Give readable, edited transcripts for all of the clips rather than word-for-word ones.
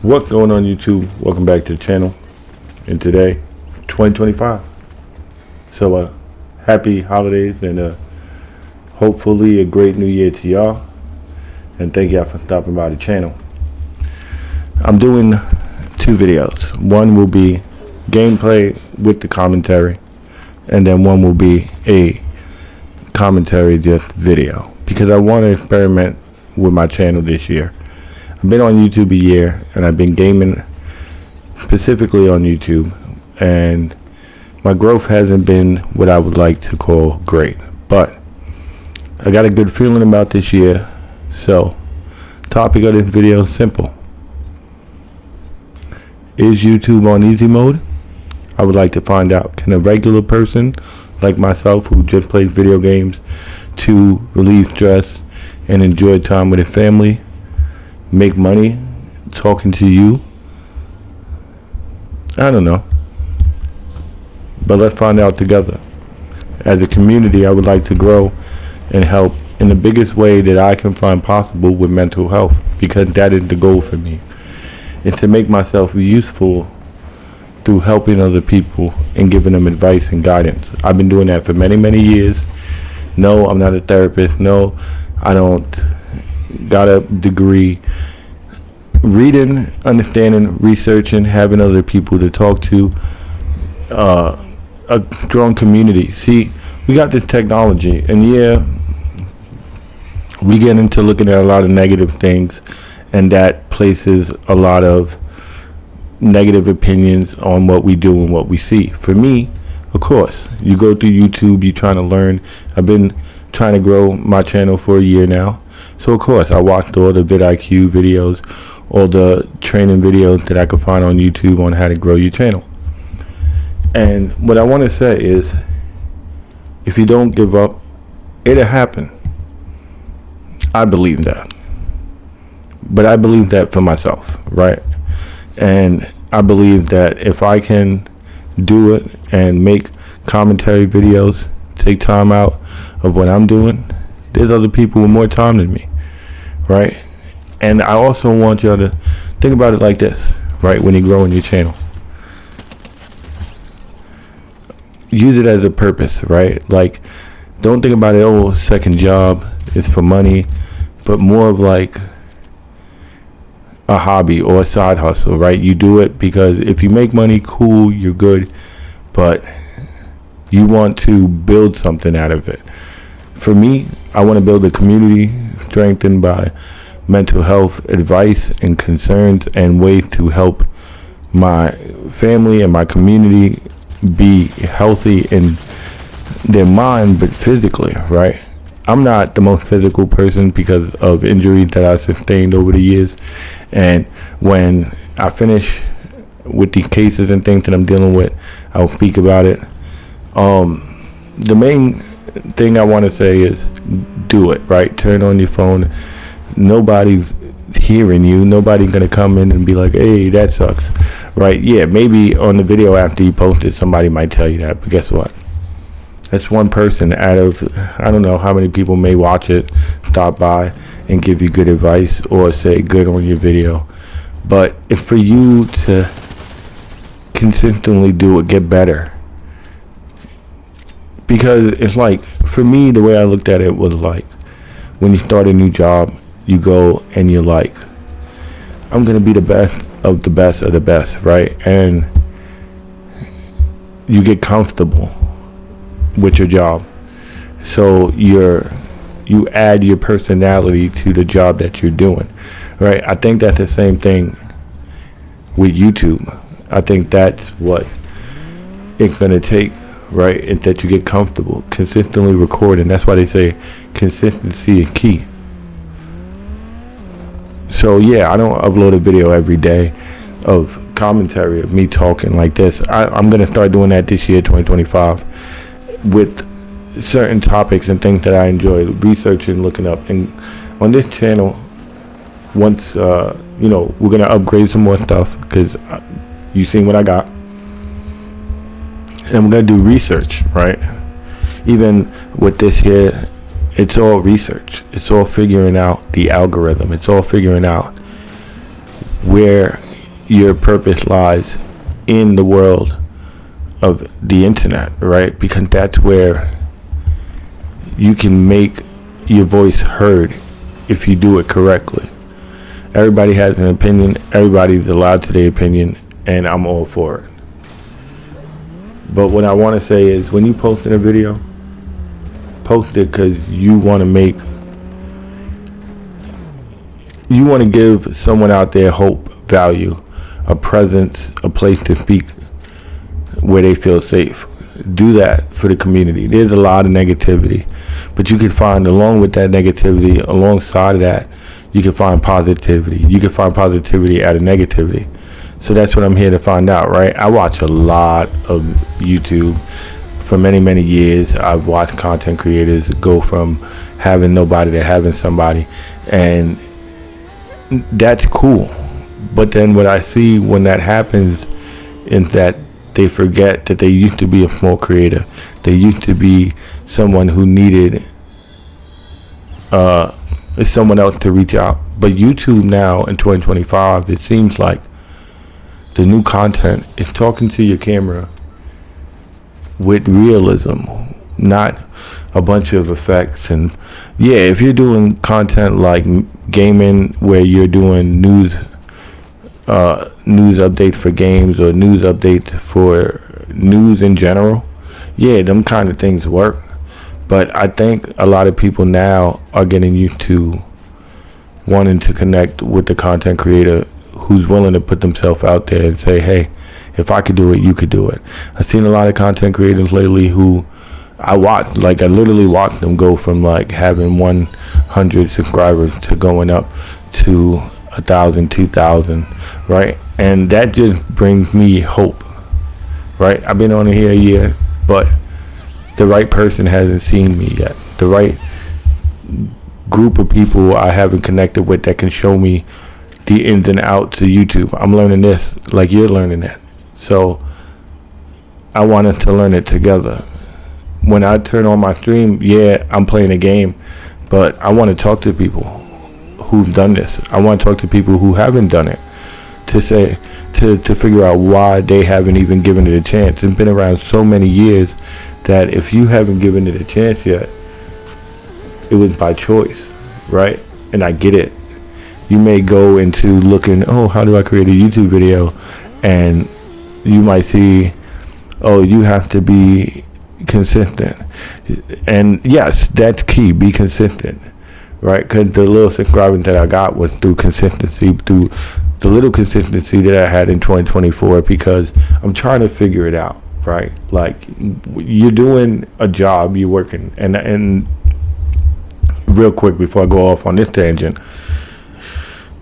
What's going on YouTube? Welcome back to the channel. And today, 2025. So happy holidays and hopefully a great new year to y'all. And thank y'all for stopping by the channel. I'm doing two videos. One will be gameplay with the commentary, and then one will be a commentary just video, because I want to experiment with my channel this year. I've been on YouTube a year, and I've been gaming specifically on YouTube, and my growth hasn't been what I would like to call great, but I got a good feeling about this year. So topic of this video is simple: is YouTube on easy mode? I would like to find out. Can a regular person like myself, who just plays video games to relieve stress and enjoy time with his family, make money talking to you? I don't know, but let's find out together. As a community, I would like to grow and help in the biggest way that I can find possible with mental health, because that is the goal for me. It's to make myself useful through helping other people and giving them advice and guidance. I've been doing that for many years. No, I'm not a therapist. No, I don't got a degree. Reading, understanding, researching, having other people to talk to, a strong community. See, we got this technology, and yeah, we get into looking at a lot of negative things, and that places a lot of negative opinions on what we do and what we see. For me, of course, you go through YouTube, you're trying to learn. I've been trying to grow my channel for a year now, so of course I watched all the vidIQ videos, all the training videos that I could find on YouTube on how to grow your channel. And what I want to say is, if you don't give up, it'll happen. I believe that, but I believe that for myself, right? And I believe that if I can do it and make commentary videos, take time out of what I'm doing, there's other people with more time than me, right? And I also want y'all to think about it like this, right? When you're growing your channel, use it as a purpose, right? Like, don't think about it, oh, second job is for money, but more of like a hobby or a side hustle, right? You do it because if you make money, cool, you're good, but you want to build something out of it. For me, I want to build a community strengthened by mental health advice and concerns and ways to help my family and my community be healthy in their mind, but physically, right? I'm not the most physical person because of injuries that I sustained over the years. And when I finish with these cases and things that I'm dealing with, I'll speak about it. The main thing I want to say is do it, right? Turn on your phone. Nobody's hearing you. Nobody's going to come in and be like, hey, that sucks, right? Yeah, maybe on the video after you post it, somebody might tell you that, but guess what? That's one person out of, I don't know how many people may watch it, stop by and give you good advice or say good on your video. But it's for you to consistently do it, get better. Because it's like, for me, the way I looked at it was like, when you start a new job, you go and you're like, I'm going to be the best of the best of the best, right? And you get comfortable with your job, so you add your personality to the job that you're doing, right? I think that's the same thing with YouTube. I think that's what it's going to take, right? It's that you get comfortable consistently recording. That's why they say consistency is key. So yeah, I don't upload a video every day of commentary of me talking like this. I'm going to start doing that this year, 2025, with certain topics and things that I enjoy researching, looking up. And on this channel, once we're gonna upgrade some more stuff, because you seen what I got, and we're gonna do research, right? Even with this here, it's all research. It's all figuring out the algorithm. It's all figuring out where your purpose lies in the world of the internet, right? Because that's where you can make your voice heard if you do it correctly. Everybody has an opinion. Everybody's allowed to their opinion, and I'm all for it. But what I want to say is, when you post in a video, post it because you want to give someone out there hope, value, a presence, a place to speak where they feel safe. Do that for the community. There's a lot of negativity, but you can find, along with that negativity, alongside of that, you can find positivity. You can find positivity out of negativity. So that's what I'm here to find out, right? I watch a lot of YouTube for many, many years. I've watched content creators go from having nobody to having somebody, and that's cool. But then what I see when that happens is that they forget that they used to be a small creator. They used to be someone who needed someone else to reach out. But YouTube now in 2025, it seems like the new content is talking to your camera with realism, not a bunch of effects. And yeah, if you're doing content like gaming, where you're doing news updates for games, or news updates for news in general, yeah, them kind of things work. But I think a lot of people now are getting used to wanting to connect with the content creator who's willing to put themselves out there and say, hey, if I could do it, you could do it. I've seen a lot of content creators lately who I literally watched them go from like having 100 subscribers to going up to 1,000, 2,000, right? And that just brings me hope, right? I've been on here a year, but the right person hasn't seen me yet. The right group of people I haven't connected with that can show me the ins and outs of YouTube. I'm learning this like you're learning that. So I want us to learn it together. When I turn on my stream, yeah, I'm playing a game, but I want to talk to people who've done this. I want to talk to people who haven't done it, to figure out why they haven't even given it a chance. It's been around so many years that if you haven't given it a chance yet, it was by choice, right? And I get it. You may go into looking, oh, how do I create a YouTube video? And you might see, oh, you have to be consistent. And yes, that's key. Be consistent, right? Because the little subscribers that I got was through consistency, through the little consistency that I had in 2024, because I'm trying to figure it out, right? Like, you're doing a job, you're working, and real quick before I go off on this tangent,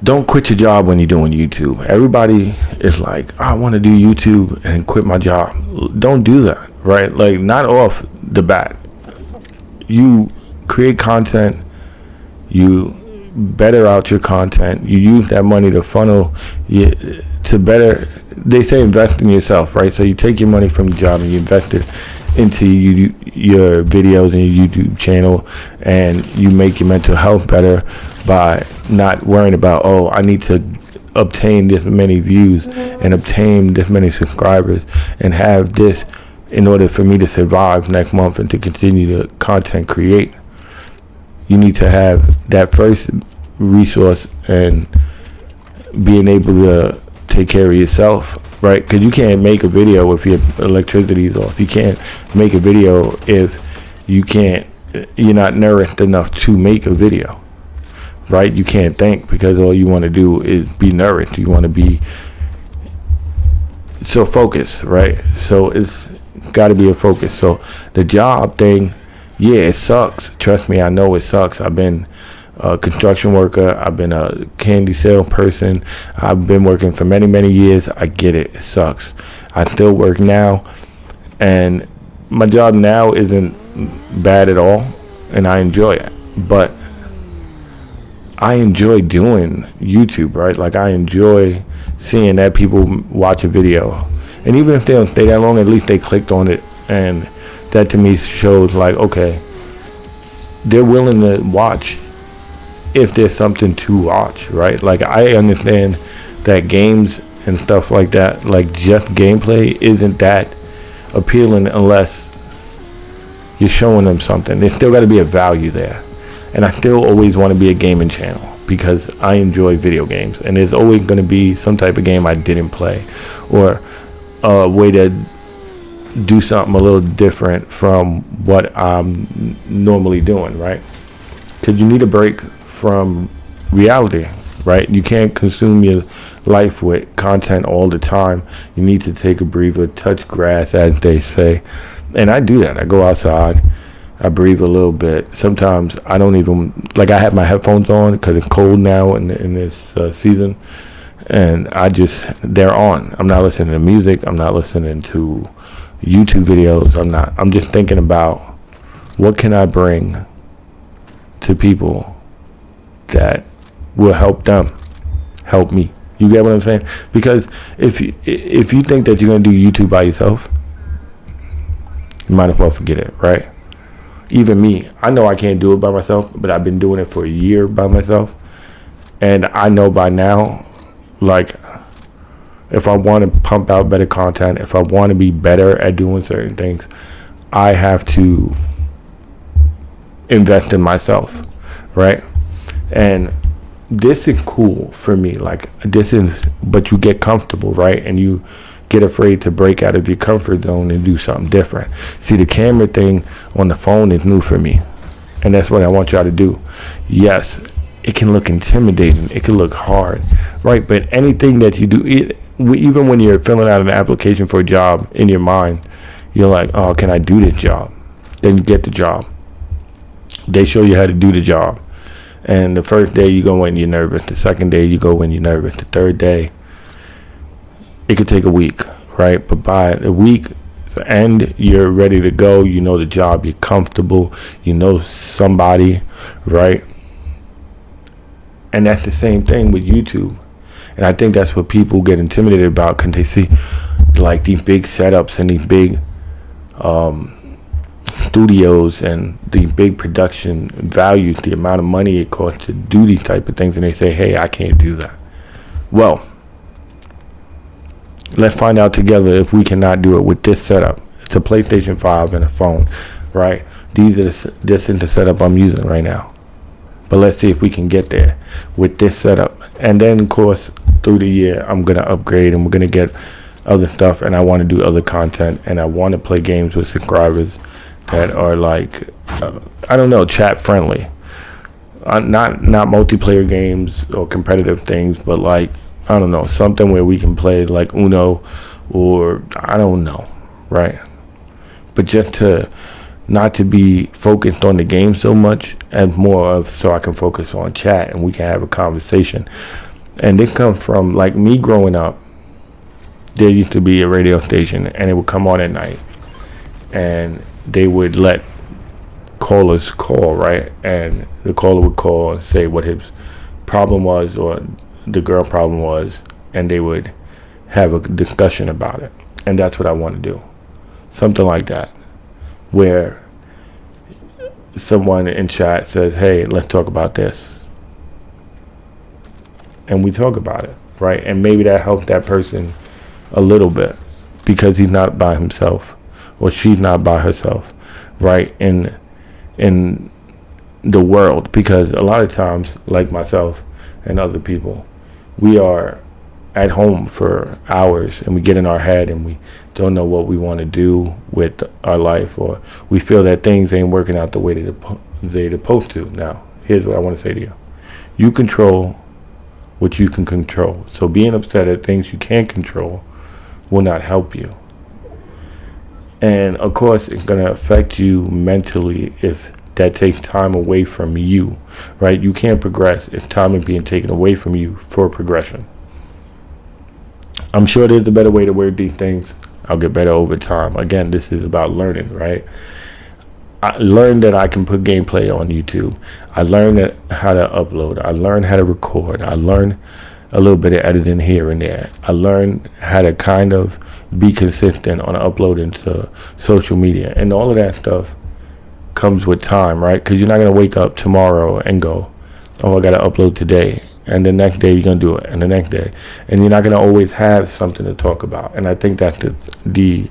don't quit your job when you're doing YouTube. Everybody is like, I want to do YouTube and quit my job. Don't do that, right? Like, not off the bat. You create content, you better out your content, you use that money to funnel to better, they say invest in yourself, right? So you take your money from your job and you invest it into your videos and your YouTube channel, and you make your mental health better by not worrying about, oh, I need to obtain this many views and obtain this many subscribers and have this in order for me to survive next month and to continue to content create. You need to have that first resource and being able to take care of yourself, right? Because you can't make a video if your electricity is off. You can't make a video if you're not nourished enough to make a video, right? You can't think, because all you want to do is be nourished. You want to be so focused, right? So it's got to be a focus. So the job thing, yeah, it sucks. Trust me, I know it sucks. I've been a construction worker. I've been a candy salesperson. I've been working for many, many years. I get it. It sucks. I still work now, and my job now isn't bad at all, and I enjoy it. But I enjoy doing YouTube, right? Like, I enjoy seeing that people watch a video, and even if they don't stay that long, at least they clicked on it, and that to me shows like, okay, they're willing to watch if there's something to watch, right? Like, I understand that games and stuff like that, like just gameplay, isn't that appealing unless you're showing them something. There's still got to be a value there. And I still always want to be a gaming channel because I enjoy video games. And there's always going to be some type of game I didn't play, or a way to do something a little different from what I'm normally doing, right? Because you need a break from reality, right? You can't consume your life with content all the time. You need to take a breather, touch grass, as they say. And I do that. I go outside, I breathe a little bit. Sometimes I don't even, like, I have my headphones on because it's cold now in this season, and they're on. I'm not listening to music. I'm not listening to YouTube videos. I'm just thinking about what can I bring to people that will help them help me. You get what I'm saying? Because if you think that you're going to do YouTube by yourself, you might as well forget it, right? Even me, I know I can't do it by myself, but I've been doing it for a year by myself. And I know by now, like, if I want to pump out better content, if I want to be better at doing certain things, I have to invest in myself, right? And this is cool for me. Like, but you get comfortable, right? And you get afraid to break out of your comfort zone and do something different. See, the camera thing on the phone is new for me, and that's what I want y'all to do. Yes, it can look intimidating, it can look hard, right? But anything that you do, even when you're filling out an application for a job, in your mind you're like, oh, can I do this job? Then you get the job, they show you how to do the job, and the first day you go in, you're nervous. The second day you go in, you're nervous. The third day, it could take a week, right? But by the week end, you're ready to go. You know the job. You're comfortable. You know somebody, right? And that's the same thing with YouTube. And I think that's what people get intimidated about, because they see like these big setups and these big studios and the big production values, the amount of money it costs to do these type of things, and they say, hey, I can't do that. Well, let's find out together if we cannot do it with this setup. It's a PlayStation 5 and a phone, right? This is the setup I'm using right now. But let's see if we can get there with this setup. And then, of course, through the year, I'm going to upgrade, and we're going to get other stuff, and I want to do other content, and I want to play games with subscribers that are like, I don't know, chat friendly. Not multiplayer games or competitive things, but like, I don't know, something where we can play like Uno, or I don't know, right? But just not to be focused on the game so much, and more of so I can focus on chat and we can have a conversation. And this comes from like me growing up. There used to be a radio station, and it would come on at night, and they would let callers call, right? And the caller would call and say what his problem was, or the girl problem was, and they would have a discussion about it. And that's what I want to do, something like that, where someone in chat says, hey, let's talk about this, and we talk about it, right? And maybe that helps that person a little bit, because he's not by himself, or she's not by herself, right, in the world. Because a lot of times, like myself and other people, we are at home for hours, and we get in our head, and we don't know what we want to do with our life, or we feel that things ain't working out the way they're supposed to. Now, here's what I want to say to you. You control what you can control. So being upset at things you can't control will not help you. And of course, it's going to affect you mentally if that takes time away from you, right? You can't progress if time is being taken away from you for progression. I'm sure there's a better way to word these things. I'll get better over time. Again, this is about learning, right? I learned that I can put gameplay on YouTube. I learned how to upload. I learned how to record. I learned a little bit of editing here and there. I learned how to kind of be consistent on uploading to social media. And all of that stuff comes with time, right? Because you're not going to wake up tomorrow and go, oh, I got to upload today. and the next day you're going to do it, and the next day. And you're not going to always have something to talk about. And I think that's the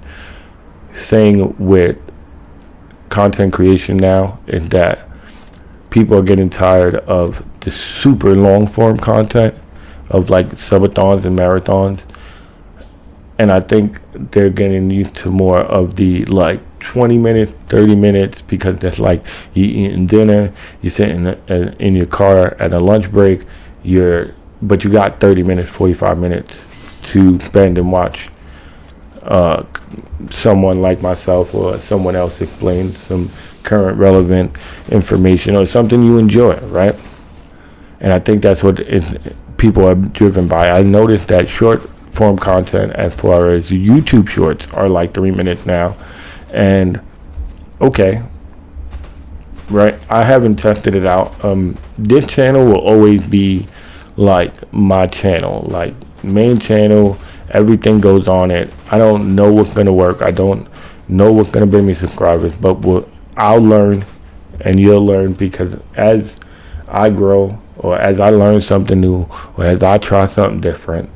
thing with content creation now, is that people are getting tired of the super long form content of like subathons and marathons. And I think they're getting used to more of the like 20 minutes, 30 minutes, because that's like you eating dinner, you're sitting in your car at a lunch break, but you got 30 minutes, 45 minutes to spend and watch someone like myself or someone else explain some current relevant information or something you enjoy, right? And I think that's what people are driven by. I noticed that short form content, as far as YouTube shorts, are like 3 minutes now. And okay, right, I haven't tested it out. This channel will always be like my channel, like main channel. Everything goes on it. I don't know what's gonna work. I don't know what's gonna bring me subscribers, but I'll learn and you'll learn, because as I grow, or as I learn something new, or as I try something different,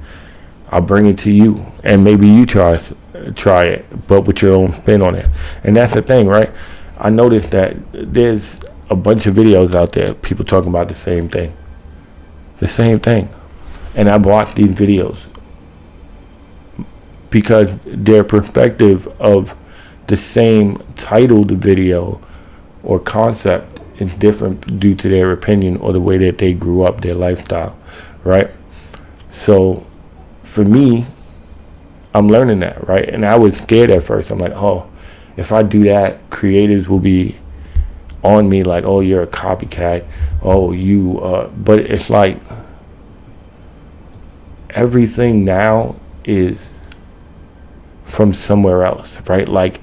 I'll bring it to you, and maybe you try it, but with your own spin on it. And that's the thing, right? I noticed that there's a bunch of videos out there, people talking about the same thing, and I've watched these videos because their perspective of the same titled video or concept is different due to their opinion or the way that they grew up, their lifestyle, right? So for me, I'm learning that, right? And I was scared at first. I'm like, oh, if I do that, creators will be on me like, oh, you're a copycat. Oh, but it's like everything now is from somewhere else, right? Like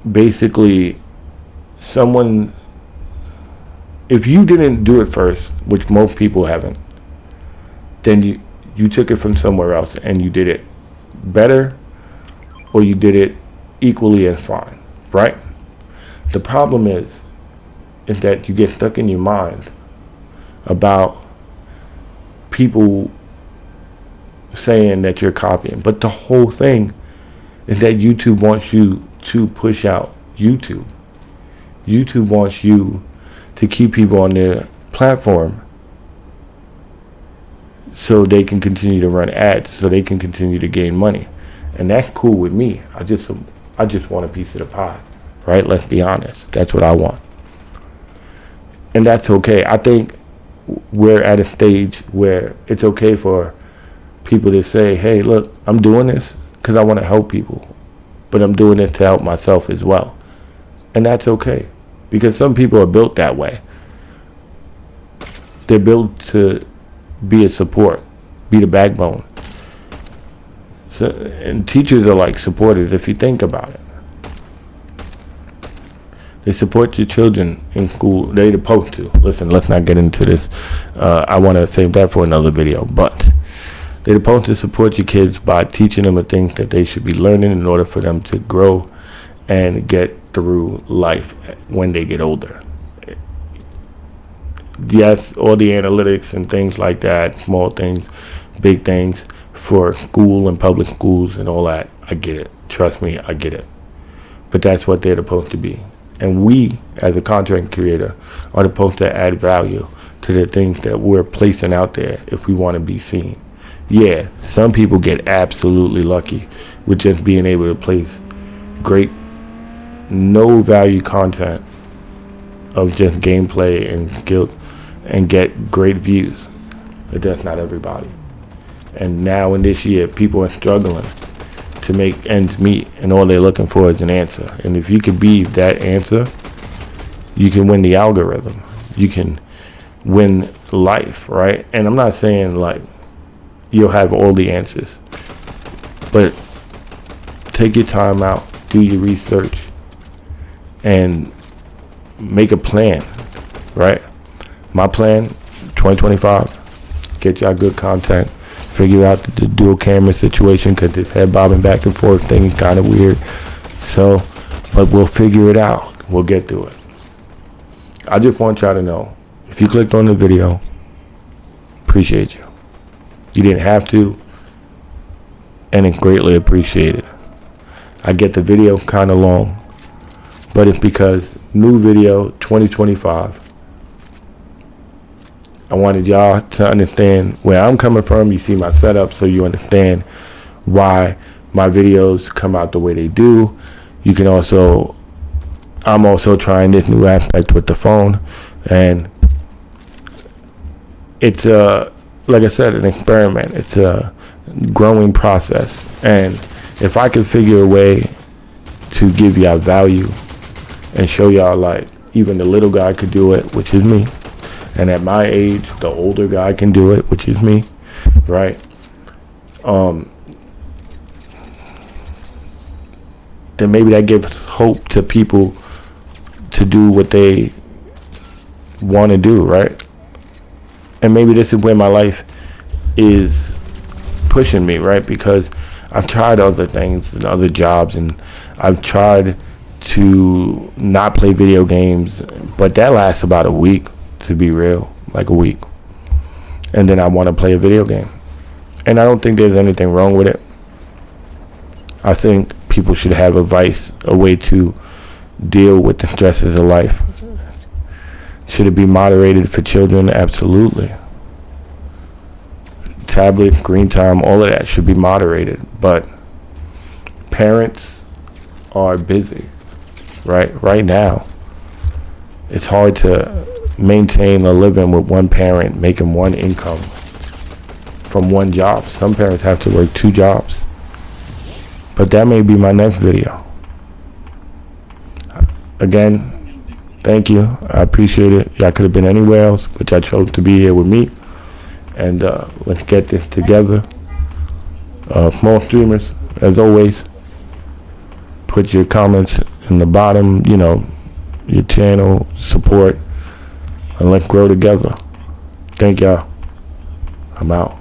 basically if you didn't do it first, which most people haven't, then you took it from somewhere else and you did it better, or you did it equally as fine, right? The problem is that you get stuck in your mind about people saying that you're copying. But the whole thing is that YouTube wants you to push out YouTube. YouTube wants you to keep people on their platform so they can continue to run ads, so they can continue to gain money. And that's cool with me. I just want a piece of the pie, right? Let's be honest. That's what I want. And that's okay. I think we're at a stage where it's okay for people to say, hey, look, I'm doing this because I want to help people, but I'm doing it to help myself as well. And that's okay, because some people are built that way. They're built to be a support, be the backbone. So, and teachers are like supporters, if you think about it. They support your children in school. They're supposed to. Listen, let's not get into this. I want to save that for another video. But they're supposed to support your kids by teaching them the things that they should be learning in order for them to grow and get through life when they get older. Yes, all the analytics and things like that, small things, big things for school and public schools and all that, I get it. Trust me, I get it. But that's what they're supposed to be. And we, as a content creator, are supposed to add value to the things that we're placing out there if we want to be seen. Yeah, some people get absolutely lucky with just being able to place great, no value content of just gameplay and skills and get great views. But that's not everybody. And now in this year, people are struggling to make ends meet, and all they're looking for is an answer. And if you can be that answer, you can win the algorithm. You can win life, right? And I'm not saying like you'll have all the answers, but take your time out, do your research, and make a plan, right? My plan, 2025, get y'all good content, figure out the dual camera situation, because this head bobbing back and forth thing is kind of weird. So, but we'll figure it out. We'll get through it. I just want y'all to know, If you clicked on the video, appreciate you. You didn't have to, and it's greatly appreciated. I get the video kind of long, but it's because new video 2025. I wanted y'all to understand where I'm coming from. You see my setup, so you understand why my videos come out the way they do. You can also, I'm also trying this new aspect with the phone, and it's like I said, an experiment. It's a growing process, and if I could figure a way to give y'all value and show y'all, like, even the little guy could do it, which is me, and at my age the older guy can do it, which is me, right? Then maybe that gives hope to people to do what they want to do, right? And maybe this is where my life is pushing me, right? Because I've tried other things and other jobs, and I've tried to not play video games, but that lasts about a week, to be real, like a week. And then I want to play a video game. And I don't think there's anything wrong with it. I think people should have a way to deal with the stresses of life. Should it be moderated for children? Absolutely. Tablet, screen time, all of that should be moderated. But parents are busy, right? Right now, it's hard to maintain a living with one parent making one income from one job. Some parents have to work 2 jobs. But that may be my next video. Again, thank you. I appreciate it. Y'all could have been anywhere else, but y'all chose to be here with me. And let's get this together. Small streamers, as always, put your comments in the bottom, your channel, support, and let's grow together. Thank y'all. I'm out.